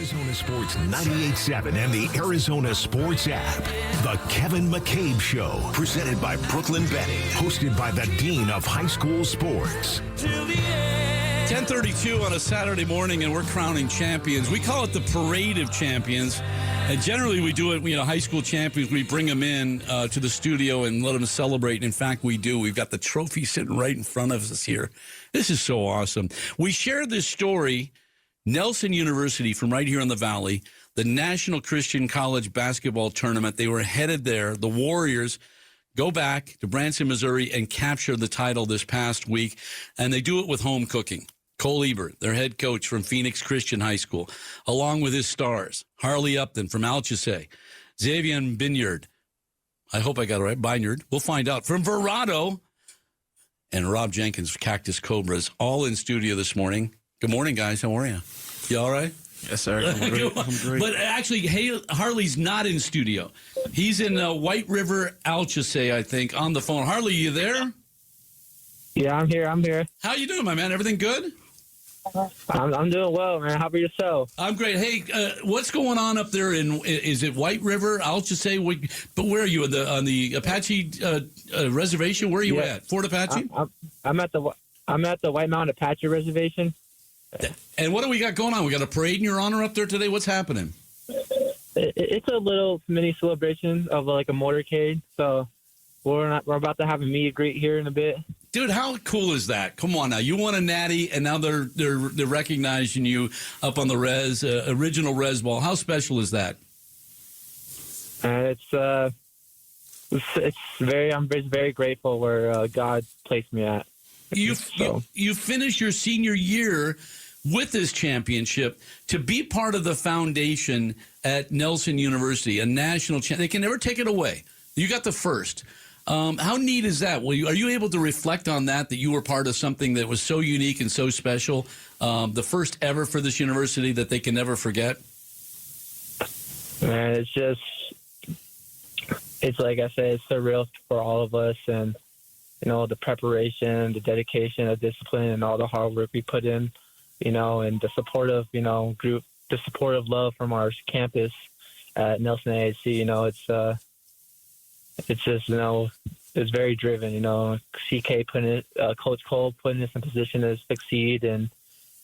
Arizona Sports 98.7 and the Arizona Sports app. The Kevin McCabe Show, presented by Brooklyn Betting, hosted by the Dean of High School Sports. 10:32 on a Saturday morning, and we're crowning champions. We call it the Parade of Champions. And generally, we do it, high school champions, we bring them in to the studio and let them celebrate. In fact, we do. We've got the trophy sitting right in front of us here. This is so awesome. We shared this story, Nelson University from right here in the Valley, the National Christian College Basketball Tournament. They were headed there. The Warriors go back to Branson, Missouri, and capture the title this past week. And they do it with home cooking. Cole Ebert, their head coach from Phoenix Christian High School, along with his stars, Harley Upton from Alchese, Xavier Bineyard, I hope I got it right, Bineyard, we'll find out, from Verado, and Rob Jenkins, Cactus Cobras, all in studio this morning. Good morning, guys. How are you? You all right? Yes, sir. I'm great. But actually, Harley's not in studio. He's in White River, Alchese, I think, on the phone. Harley, you there? Yeah, I'm here. How you doing, my man? Everything good? I'm doing well, man. How about yourself? I'm great. Hey, what's going on up there? Is it White River? Alchese? But where are you? On the Apache reservation? Where are you at? Fort Apache? I'm at the White Mountain Apache reservation. And what do we got going on? We got a parade in your honor up there today. What's happening? It's a little mini celebration of like a motorcade. So we're about to have a meet and greet here in a bit. Dude, how cool is that? Come on now. You won a natty, and now they're recognizing you up on the original Res Ball. How special is that? I'm very grateful where God placed me at. You finished your senior year with this championship to be part of the foundation at Nelson University, a national champ. They can never take it away. You got the first. How neat is that? Are you able to reflect on that you were part of something that was so unique and so special, the first ever for this university that they can never forget? Man, it's like I said, it's surreal for all of us, and the preparation, the dedication, the discipline, and all the hard work we put in, and the supportive, group, the supportive love from our campus at Nelson AHC. It's just, it's very driven, CK Coach Cole putting us in position to succeed, and,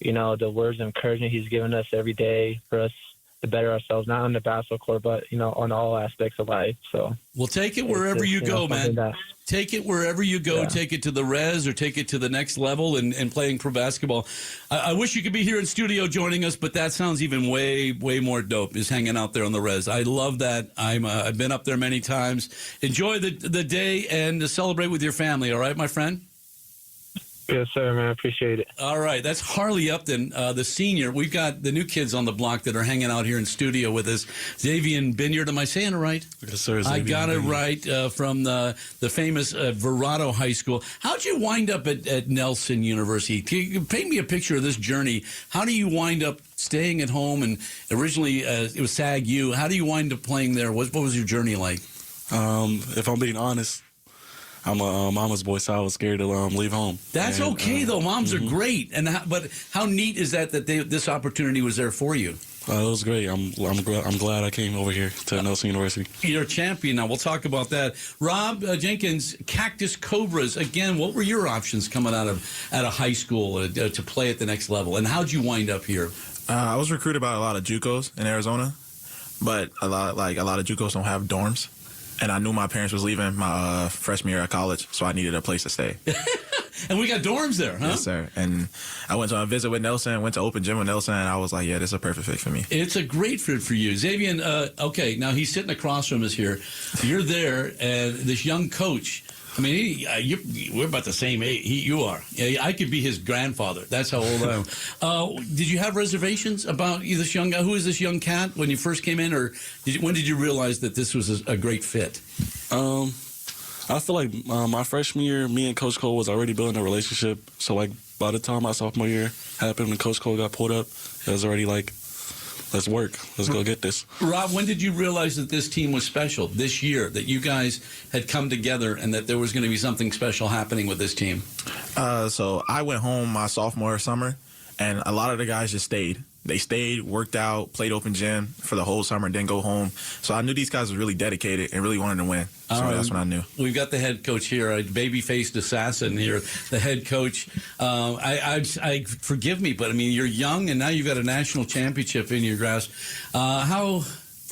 the words of encouragement he's given us every day for us to better ourselves, not on the basketball court, but, on all aspects of life. So, well, take it wherever you go, man. Take it wherever you go. Yeah. Take it to the res or take it to the next level and playing pro basketball. I wish you could be here in studio joining us, but that sounds even way more dope, is hanging out there on the res. I love that. I've been up there many times. Enjoy the day and celebrate with your family, all right, my friend? Yes, sir, man. I appreciate it. All right. That's Harley Upton, the senior. We've got the new kids on the block that are hanging out here in studio with us. Xavier Bineyard. Am I saying it right? Yes, sir. I got it right from the famous Verado High School. How'd you wind up at Nelson University? Can you paint me a picture of this journey? How do you wind up staying at home? And originally it was SAG U. How do you wind up playing there? What was your journey like? If I'm being honest, I'm a mama's boy, so I was scared to leave home. That's okay, though. Moms are great. But how neat is that this opportunity was there for you? It was great. I'm glad I came over here to Nelson University. You're a champion now. We'll talk about that. Rob Jenkins, Cactus Cobras. Again, what were your options coming out of high school to play at the next level? And how'd you wind up here? I was recruited by a lot of JUCOs in Arizona, but a lot of JUCOs don't have dorms. And I knew my parents was leaving my freshman year at college, so I needed a place to stay. And we got dorms there, huh? Yes, sir. And I went to a visit with Nelson, went to open gym with Nelson, and I was like, yeah, this is a perfect fit for me. It's a great fit for you. Xavier, okay, now he's sitting across from us here. You're there, and this young coach, I mean, we're about the same age. You are. Yeah, I could be his grandfather. That's how old I am. Did you have reservations about this young guy? Who is this young cat when you first came in, or when did you realize that this was a great fit? I feel like my freshman year, me and Coach Cole was already building a relationship. So, by the time my sophomore year happened and Coach Cole got pulled up, it was already let's work. Let's go get this. Rob, when did you realize that this team was special this year, that you guys had come together and that there was going to be something special happening with this team? So I went home my sophomore summer, and a lot of the guys just stayed. They stayed, worked out, played open gym for the whole summer, didn't go home. So I knew these guys were really dedicated and really wanted to win. So that's when I knew. We've got the head coach here, a baby-faced assassin here, the head coach. I forgive me, but I mean, you're young, and now you've got a national championship in your grasp.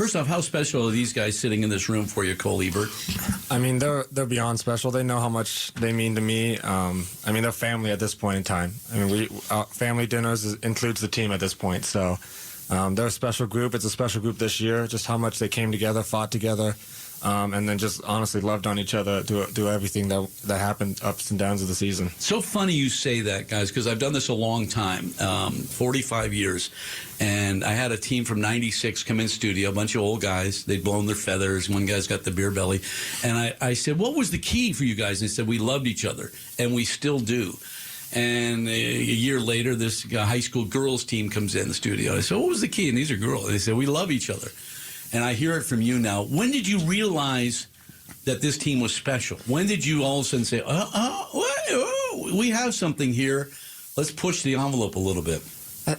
First off, how special are these guys sitting in this room for you, Cole Ebert? I mean, they're beyond special. They know how much they mean to me. I mean, they're family at this point in time. I mean, family dinners includes the team at this point. So they're a special group. It's a special group this year. Just how much they came together, fought together, and then just honestly loved on each other through everything that happened, ups and downs of the season. So funny you say that, guys, because I've done this a long time, 45 years. And I had a team from 96 come in studio, a bunch of old guys. They'd blown their feathers. One guy's got the beer belly. And I said, what was the key for you guys? And they said, we loved each other, and we still do. And a year later, this high school girls team comes in the studio. I said, what was the key? And these are girls. And they said, we love each other. And I hear it from you now. When did you realize that this team was special? When did you all of a sudden say, we have something here. Let's push the envelope a little bit.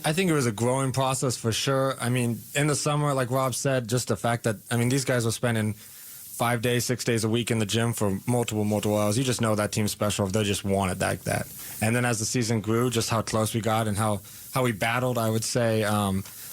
I think it was a growing process for sure. I mean, in the summer, like Rob said, just the fact that, I mean, these guys were spending 5 days, 6 days a week in the gym for multiple hours. You just know that team's special if they just want it like that. And then as the season grew, just how close we got and how we battled, I would say.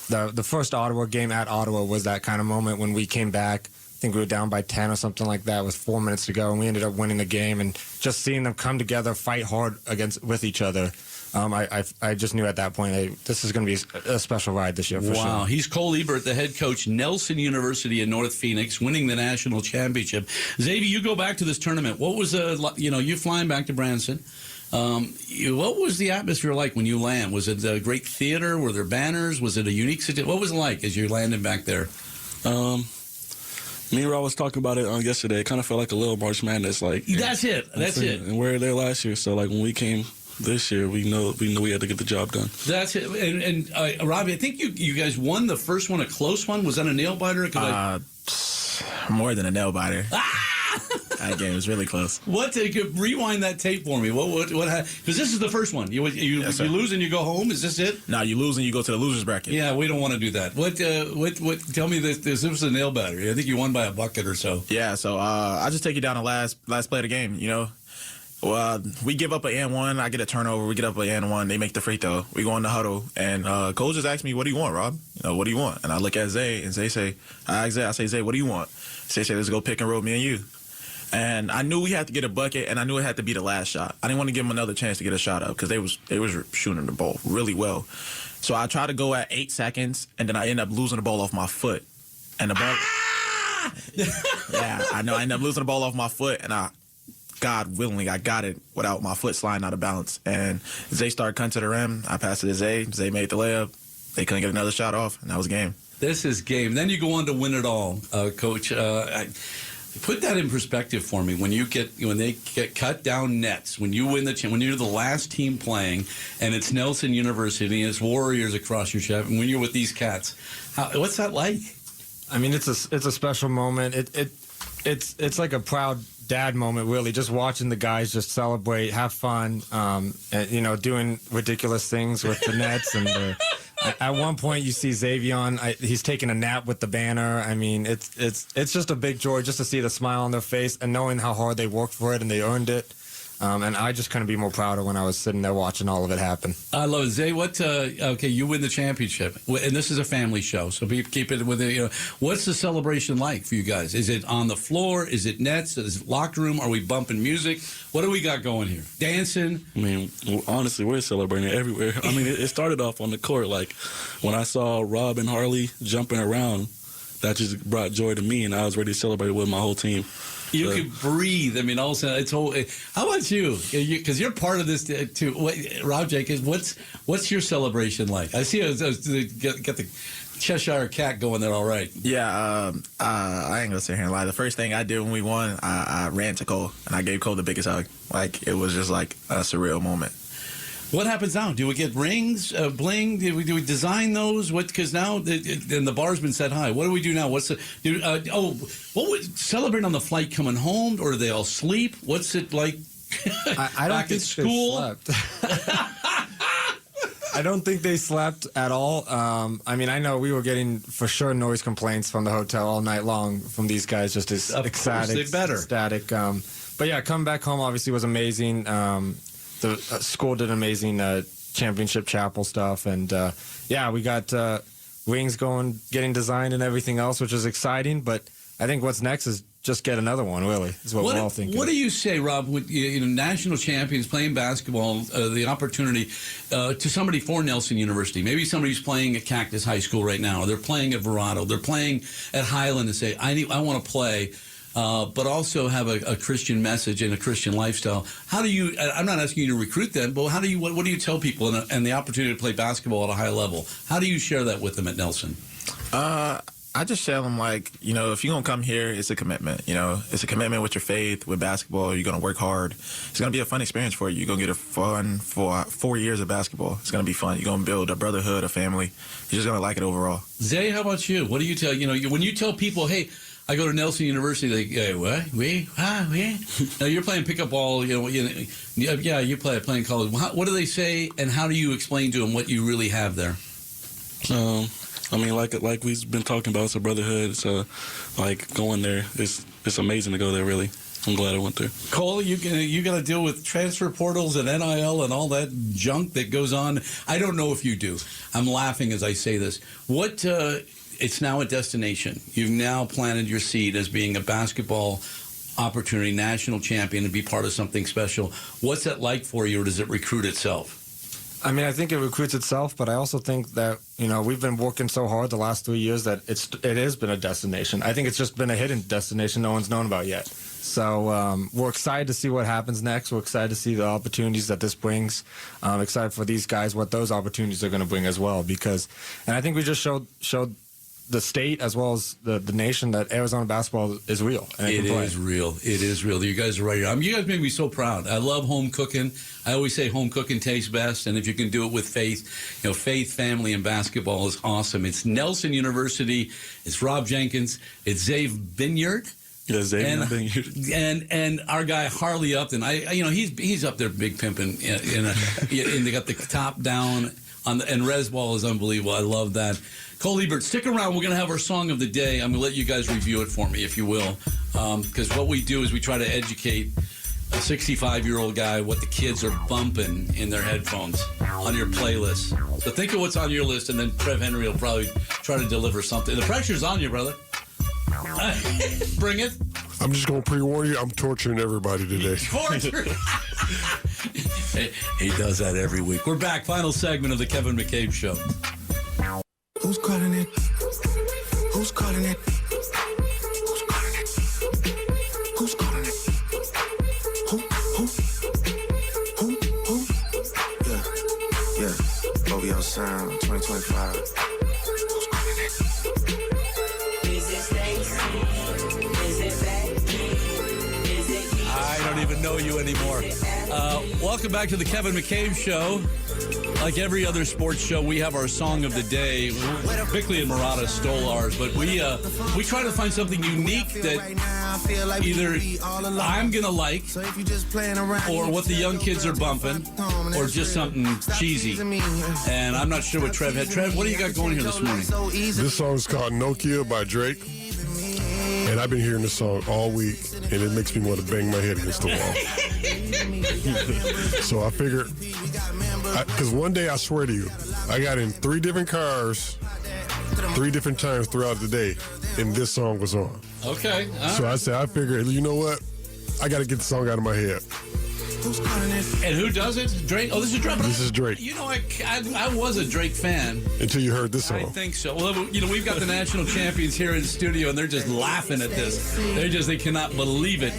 The first Ottawa game at Ottawa was that kind of moment when we came back. I think we were down by 10 or something like that with 4 minutes to go, and we ended up winning the game. And just seeing them come together, fight hard with each other, I just knew at that point, hey, this is going to be a special ride this year for sure. Wow. He's Cole Ebert, the head coach, Nelson University in North Phoenix, winning the national championship. Xavier, you go back to this tournament. What was, you flying back to Branson. What was the atmosphere like when you land? Was it a great theater? Were there banners? Was it a unique situation? What was it like as you landed back there? Me and Rob was talking about it yesterday. It kind of felt like a little March Madness. That's it. And we were there last year, so when we came this year, we knew we had to get the job done. That's it. And Robbie, I think you guys won the first one, a close one. Was that a nail biter? More than a nail biter. That game was really close. Rewind that tape for me. What? Because this is the first one. You lose and you go home. Is this it? No, you lose and you go to the losers bracket. Yeah, we don't want to do that. What? Tell me this was a nail biter. I think you won by a bucket or so. Yeah. So I just take you down the last play of the game. Well, we give up an and one. I get a turnover. We get up an and one. They make the free throw. We go in the huddle, and coach just asked me, "What do you want, Rob? What do you want?" And I look at Zay, and Zay say, I say, Zay, what do you want? Zay say, let's go pick and roll, me and you. And I knew we had to get a bucket, and I knew it had to be the last shot. I didn't want to give them another chance to get a shot up because they was shooting the ball really well. So I tried to go at 8 seconds, and then I ended up losing the ball off my foot. And the ball, yeah, I know. I ended up losing the ball off my foot, and God willingly, I got it without my foot sliding out of balance. And Zay started cutting to the rim. I passed it to Zay. Zay made the layup. They couldn't get another shot off, and that was game. This is game. Then you go on to win it all, Coach. Put that in perspective for me. When they get cut down nets, when you win when you're the last team playing, and it's Nelson University and it's Warriors across your chest, and when you're with these cats, what's that like? I mean, it's a special moment. It's like a proud dad moment, really. Just watching the guys just celebrate, have fun, and, doing ridiculous things with the nets and. At one point, you see Xavier. He's taking a nap with the banner. I mean, it's just a big joy just to see the smile on their face and knowing how hard they worked for it and they earned it. And I just couldn't be more prouder when I was sitting there watching all of it happen. I love it. Zay, okay, you win the championship. And this is a family show, so keep it with it. What's the celebration like for you guys? Is it on the floor? Is it nets? Is it locker room? Are we bumping music? What do we got going here? Dancing? I mean, honestly, we're celebrating everywhere. I mean, it started off on the court. Like, when I saw Rob and Harley jumping around, that just brought joy to me, and I was ready to celebrate with my whole team. You can breathe. I mean, all of a sudden, it's whole. How about you? Because you're part of this too. Rob Jenkins, what's your celebration like? I see get the Cheshire Cat going there all right. Yeah, I ain't gonna sit here and lie. The first thing I did when we won, I ran to Cole and I gave Cole the biggest hug. Like, it was just like a surreal moment. What happens now? Do we get rings, bling? Do we design those? Because now and the bar's been set high. What do we do now? Celebrate on the flight coming home, or do they all sleep? What's it like? I don't think school. I don't think they slept at all. I mean, I know we were getting for sure noise complaints from the hotel all night long from these guys, just as ecstatic. But yeah, coming back home obviously was amazing. The school did amazing championship chapel stuff, and yeah, we got wings going, getting designed and everything else, which is exciting. But I think what's next is just get another one, really, is what we're all thinking. What do you say, Rob, with national champions playing basketball, the opportunity to somebody for Nelson University? Maybe somebody's playing at Cactus High School right now, or they're playing at Verado, they're playing at Highland, and say, I want to play, but also have a Christian message and a Christian lifestyle. How do you, I'm not asking you to recruit them, but what do you tell people and the opportunity to play basketball at a high level? How do you share that with them at Nelson? I just tell them, like, if you're going to come here, it's a commitment. It's a commitment with your faith, with basketball. You're going to work hard. It's going to be a fun experience for you. You're going to get a fun for 4 years of basketball. It's going to be fun. You're going to build a brotherhood, a family. You're just going to like it overall. Zay, how about you? What do you tell, when you tell people, hey, I go to Nelson University, they go, what? Now you're playing pickup ball, yeah, you playing college. What do they say, and how do you explain to them what you really have there? I mean, like we've been talking about, it's a brotherhood. It's like going there. It's amazing to go there, really. I'm glad I went there. Cole, you got to deal with transfer portals and NIL and all that junk that goes on. I don't know if you do. I'm laughing as I say this. It's now a destination. You've now planted your seed as being a basketball opportunity, national champion, and be part of something special. What's that like for you, or does it recruit itself? I mean, I think it recruits itself, but I also think that, we've been working so hard the last 3 years that it has been a destination. I think it's just been a hidden destination no one's known about yet. So we're excited to see what happens next. We're excited to see the opportunities that this brings. Excited for these guys, what those opportunities are going to bring as well. And I think we just showed the state as well as the nation that Arizona basketball is real. And it is real. It is real. You guys are right here. You guys make me so proud. I love home cooking. I always say home cooking tastes best, and if you can do it with faith, faith, family, and basketball is awesome. It's Nelson University. It's Rob Jenkins. It's Zay Bineyard. Yeah, Zay Bineyard. And our guy Harley Upton. He's up there big pimping, and they got the top down and res ball is unbelievable. I love that. Cole Ebert, stick around. We're going to have our song of the day. I'm going to let you guys review it for me, if you will, because what we do is we try to educate a 65-year-old guy what the kids are bumping in their headphones on your playlist. So think of what's on your list, and then Trev Henry will probably try to deliver something. The pressure's on you, brother. Bring it. I'm just going to pre-warn you, I'm torturing everybody today. Torture. He does that every week. We're back. Final segment of the Kevin McCabe Show. Who's calling it? Who's calling it? Who's calling it? Who's calling it? Who? Yeah. OVO Sound 2025. Who's calling it? Is it Stacy? Is it Becky? Is it Keisha? I don't even know you anymore. Welcome back to the Kevin McCabe Show. Like every other sports show, we have our song of the day. Bickley and Murata stole ours, but we try to find something unique that either I'm going to like, or what the young kids are bumping, or just something cheesy. And I'm not sure what Trev had. Trev, what do you got going here this morning? This song is called Nokia by Drake. And I've been hearing this song all week, and it makes me want to bang my head against the wall. So I figured, because one day, I swear to you, I got in 3 different cars 3 different times throughout the day, and this song was on. Okay. So I said, I figured, you know what? I got to get the song out of my head. And who does it? Drake? Oh, this is Drake. This is Drake. I was a Drake fan. Until you heard this song. I think so. Well, we've got the national champions here in the studio, and they're just laughing at this. They cannot believe it.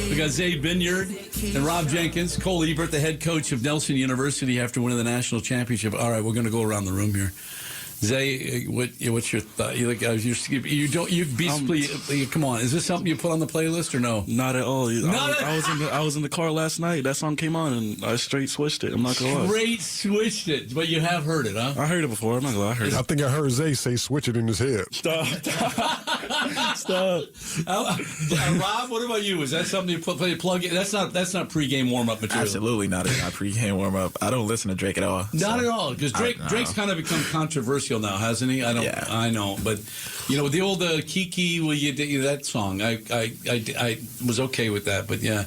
We got Zay Bineyard and Rob Jenkins, Cole Ebert, the head coach of Nelson University after winning the national championship. All right, we're going to go around the room here. Zay, what's your thought? You basically come on. Is this something you put on the playlist or no? Not at all. I was in the car last night. That song came on and I straight switched it. I'm not gonna lie. Straight switched it, but you have heard it, huh? I heard it before. I'm not gonna lie. I heard it. I think I heard Zay say switch it in his head. Stop. Rob, what about you? Is that something you plug in? That's not pregame warm up material. Absolutely not pregame warm up. I don't listen to Drake at all. Not at all, because Drake's kind of become controversial now, hasn't he? I know, but with the old Kiki, that song, I was okay with that, but yeah.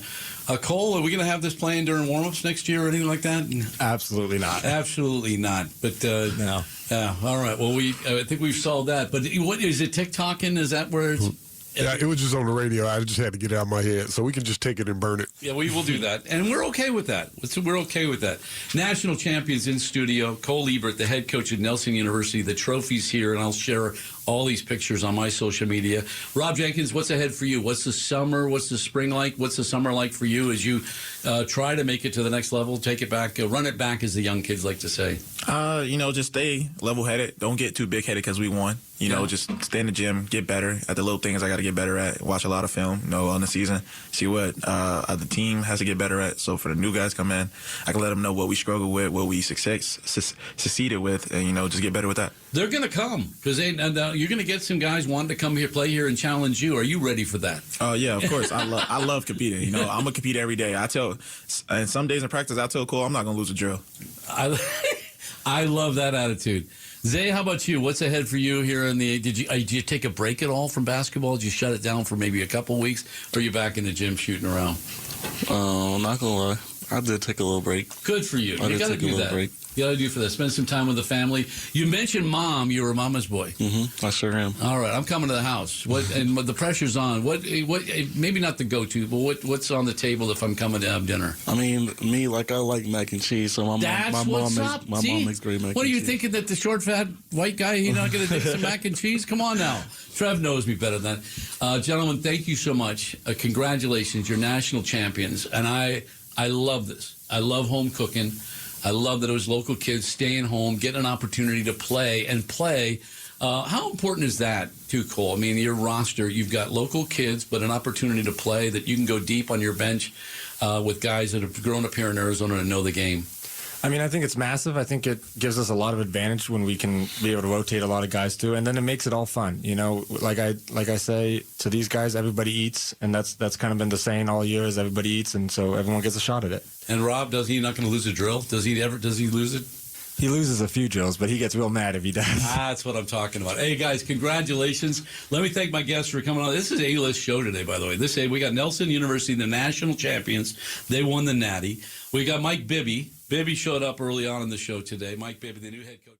Cole, are we going to have this playing during warm-ups next year or anything like that? Absolutely not. Absolutely not. But no. Yeah. All right. Well, I think we've solved that. But what is it? TikToking? Is that where it's? Yeah, it was just on the radio. I just had to get it out of my head. So we can just take it and burn it. Yeah, we will do that. And we're okay with that. We're okay with that. National champions in studio. Cole Ebert, the head coach at Nelson University. The trophy's here, and I'll share all these pictures on my social media. Rob Jenkins, what's ahead for you? What's the summer? What's the spring like? What's the summer like for you as you try to make it to the next level, take it back, run it back, as the young kids like to say? Just stay level-headed. Don't get too big-headed because we won. Just stay in the gym, get better at the little things I got to get better at. Watch a lot of film, on the season, see what the team has to get better at. So for the new guys come in, I can let them know what we struggle with, what we succeeded with, and just get better with that. They're going to come because you're going to get some guys wanting to come here, play here, and challenge you. Are you ready for that? Oh yeah, of course. I love competing. I'm gonna compete every day. And some days in practice, I tell Cole I'm not gonna lose a drill. I love that attitude. Zay, how about you? What's ahead for you here in the? Did you take a break at all from basketball? Did you shut it down for maybe a couple of weeks? Or are you back in the gym shooting around? Not gonna lie, I did take a little break. Good for you. You got to do that. Break. You got to do for that. Spend some time with the family. You mentioned mom. You were a mama's boy. Mm-hmm. I sure am. All right, I'm coming to the house. And the pressure's on. What? Maybe not the go-to, but what's on the table if I'm coming to have dinner? I mean, I like mac and cheese. So my mom makes great mac and cheese. What are you thinking, that the short, fat white guy, he's not going to take some mac and cheese? Come on now. Trev knows me better than that. Gentlemen, thank you so much. Congratulations. You're national champions. And I love this. I love home cooking. I love that those local kids staying home, getting an opportunity to play. How important is that, too, Cole? I mean, your roster, you've got local kids, but an opportunity to play that you can go deep on your bench with guys that have grown up here in Arizona and know the game. I mean, I think it's massive. I think it gives us a lot of advantage when we can be able to rotate a lot of guys too, and then it makes it all fun. Like I say to these guys, everybody eats, and that's kind of been the saying all year is everybody eats, and so everyone gets a shot at it. And Rob, does he not going to lose a drill? Does he lose it? He loses a few drills, but he gets real mad if he does. That's what I'm talking about. Hey, guys, congratulations. Let me thank my guests for coming on. This is an A-list show today, by the way. We got Nelson University, the national champions. They won the Natty. We got Mike Bibby. Bibby showed up early on in the show today. Mike Bibby, the new head coach.